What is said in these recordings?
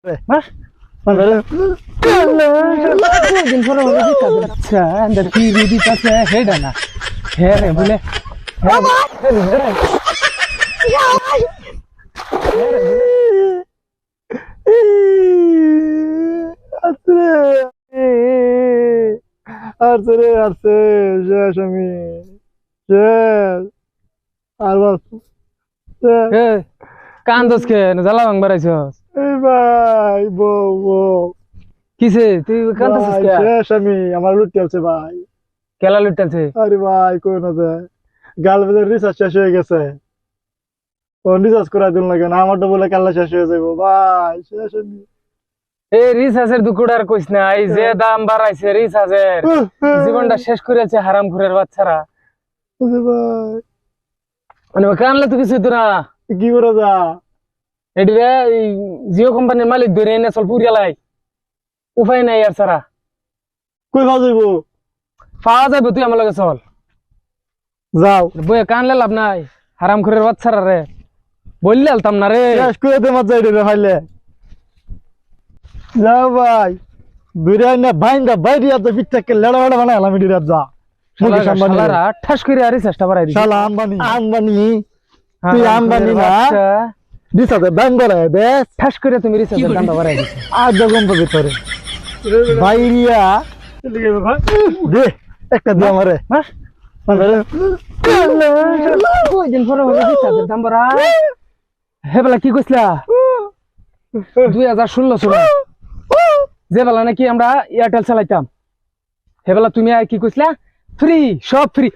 Mas, अच्छा अंदर TV दी पास है डाना है रे बोले আরছে শেষ আমি শেষ আর বাস এ কান্দস কে জ্বালা ভাঙ বাড়াইছস এই ভাই বউ কিসে তুই কান্দছিস কে শেষ আমি আমার লুট চলছে ভাই কেলা লুট চলছে আরে ভাই কই না যায় গালবেলের রিচার্জ শেষ হয়ে গেছে ও রিচার্জ করা দিন লাগে না আমারটা বলে কাল্লা শেষ হয়ে যাবো ভাই শেষ আমি এই রিচার্জের দুকুড়ার কইস না এই যে দাম বাড়াইছে রিচার্জের জীবনটা শেষ করেছে হারামখোরের বাচ্চারা ভাই মানে কানলে তো কিছু তো না কি করে যা এটি জিও কোম্পানির মালিক ধরে এনে চল পুরিয়ালাই উপায় নাই আর সারা কই পাওয়া যাইব তুই আমার লগে চল যাও বইয়ে কানলে লাভ নাই হারামখোরের বাচ্চারা রে বললে আলতাম না রে শেষ করে দে মত যাই রে ভাইলে যাও ভাই দুইরা না ভাইঙ্গা বাইরে আজ বিটটাকে লেড়া লেড়া বানাইলাম এটি রাত যা মুকেশ আম্বানি ঠাস করে আরে চেষ্টা বাড়াই দি শালা আম্বানি তুই আম্বানি না দিছাতে দাম বাড়ায় দে ঠাস করে তুমি রিসার্চের দাম বাড়াই দিছ আর দগম ভিতরে বাইরিয়া দে একটা দে আমারে বাস ওই দিন পরে রিসার্চের দাম বাড়া হেবলা কি কইছলা 2016 সালে যে বেলা নাকি আমরা এয়ারটেল চালাইতাম হেবেলা তুমি কি কইছলা ফ্রি সব ফ্রি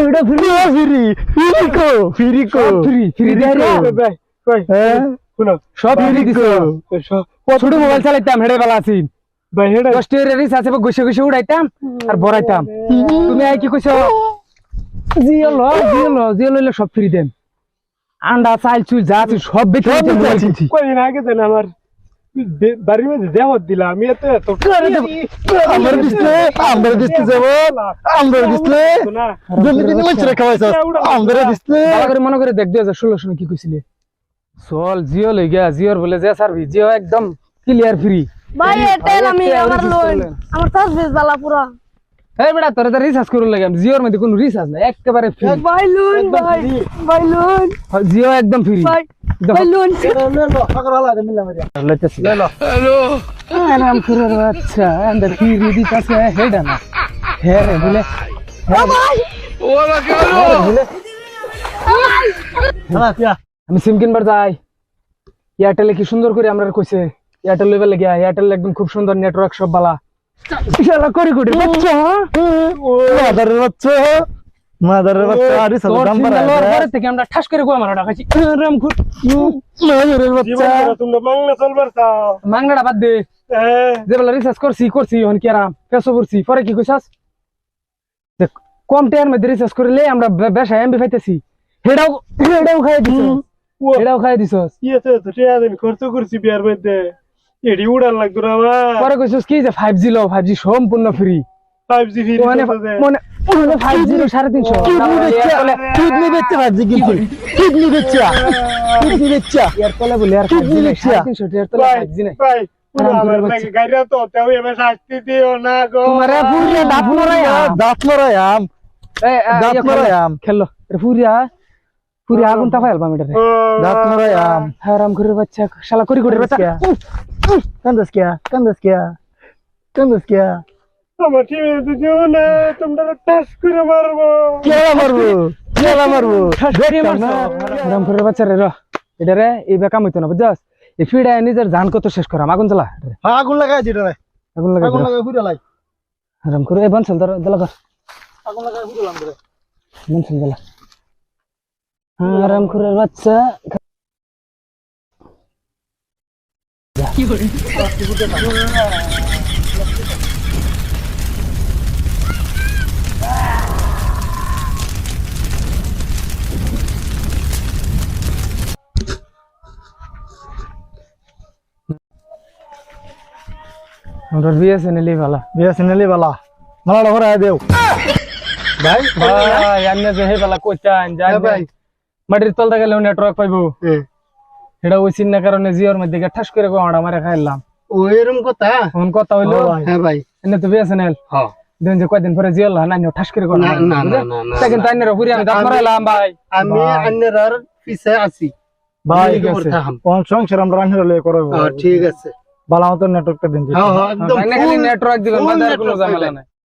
ওটা ফ্রি ফ্রি ফ্রি কো ফ্রি কো ফ্রি ফ্রি দে রে কই হ্যাঁ শুনো সব ফ্রি দিছো ছোট মোবাইল চালাইতাম হেডে বেলা আছি ভাই হেডে 10 টাকা রিচার্জ আছে গসে গসে উড়াইতাম আর ভরাইতাম তুমি কি কইছো জিও লইলে সব ফ্রি দেন আন্ডা চাল চুল যা আছে সব বেচে দিছি কয়দিন আগে দেন আমার বাড়ির মধ্যে দেওয়াত দিলাম আমি এত আমার দিতে যাব আমার দিতে জমি দিনে মছরে খাওয়াইছ আমার দিতে আগে মনে করে দেখ 2016 সালে কি কইছিলে চল জিও লই গিয়া জিওর বলে যে সার্ভিস জিও একদম ক্লিয়ার ফ্রি ভাই এয়ারটেল আমি আমার লোন আমার সার্ভিস বালা পুরো এই বেটা তোরে তো রিচার্জ করতে লাগে জিওর মধ্যে কোনো রিচার্জ নাই একেবারে ফ্রি ভাই লোন ভাই লোন জিও একদম ফ্রি ভাই লোন লো আগরওয়ালা দে মিলা মারিয়া লেতেছি লে লো হ্যালো আরাম করে আচ্ছা अंदर ফ্রি দিতাছে হেডা না হে রে বলে ভাই ওলা কি হলো হ্যাঁ কি আমি সিম কিনবার যাই এয়ারটেলে কি সুন্দর করে আমরা কইছে এয়ারটেল লেভেলে গিয়া এয়ারটেল একদম খুব সুন্দর নেটওয়ার্ক সব বালা শালা করি কোটি বাচ্চা মাদারের বাচ্চা আরে সব দাম বাড়ায় পরে থেকে আমরা ঠাস করে গোয়া মারাটা খাইছি রামখুর মাদারের বাচ্চা তোমরা মাংনা চলবার চাও মাংনাটা বাদ দে যে বলা রিসার্চ করছি হন কি আরাম পেছো করছি পরে কি কইছাস দেখ কম টাইমের মধ্যে রিসার্চ করলে আমরা বেশা এমবি পাইতেছি হেডাও খাই দিছস কি আছে তো টিয়া দিন খরচ করছি বিয়ার মধ্যে এডি উড়ান লাগতো না পরে কইছস কি যে 5G লো 5G সম্পূর্ণ ফ্রি 5G ফ্রি মানে 5G 350 কিডনি বেচছে 5G কিন্তু কিডনি বেচছে ইয়ার কলে বলে আর 5G 350 এর তো 5G নাই গাইরা তো তাও এমে শাস্তি দিও না গো তোমারে পুরিয়া দাঁত মরায়াম খেললো রে পুরিয়া আগুন তা ফাইল বামেটারে দাঁত মরায়াম হারাম করে বাচ্চা শালা করি বাচ্চা কান্দস কিয়া আমার টিমে দুজন না তোমরা টাস করে মারবো কেলা মারবো হারাম করে বাচ্চা রে এটা রে এই বেকাম হইতো না বুঝছস এই ফিডা নিজের জান কত শেষ করাম আগুন জ্বালা আগুন লাগাই দিটা রে আগুন লাগাই পুরা লাই হারাম করে এই বনছল দলা কর আগুন লাগাই পুরা লাম রে বনছল দলা হারাম করে বাচ্চা কি করে আমরা বিএসএনএল বালা মালা ঘরে দেও ভাই ভাই আন্নে যে হে বালা কইতান যাই ভাই মাটির তলটা গেলে নেটওয়ার্ক পাইবো এটা ওই চিন্তা কারণে জিওর মধ্যে গিয়ে ঠাস করে গোয়াটা মারে খাইলাম। ও এরকম কথা? এখন কথা হইলো হ্যাঁ ভাই। এনে তো বিএসএনএল হ্যাঁ দিন যে কয়দিন পরে জিওর লাইন ঠাস করে গোয়া না না না না না, সেকেন্ড টাইনের উপরে আমি দাঁত মারাইলাম ভাই। আমি আন্নার পিছে আছি ভাই ঠিক আছে কোন সংসার আমরা রান্না লয়ে করব। ঠিক আছে বালা মতো নেটওয়ার্কটা দিন। হ্যাঁ হ্যাঁ একদম নেটওয়ার্ক দিবেন, বাজার কোনো ঝামেলা নাই।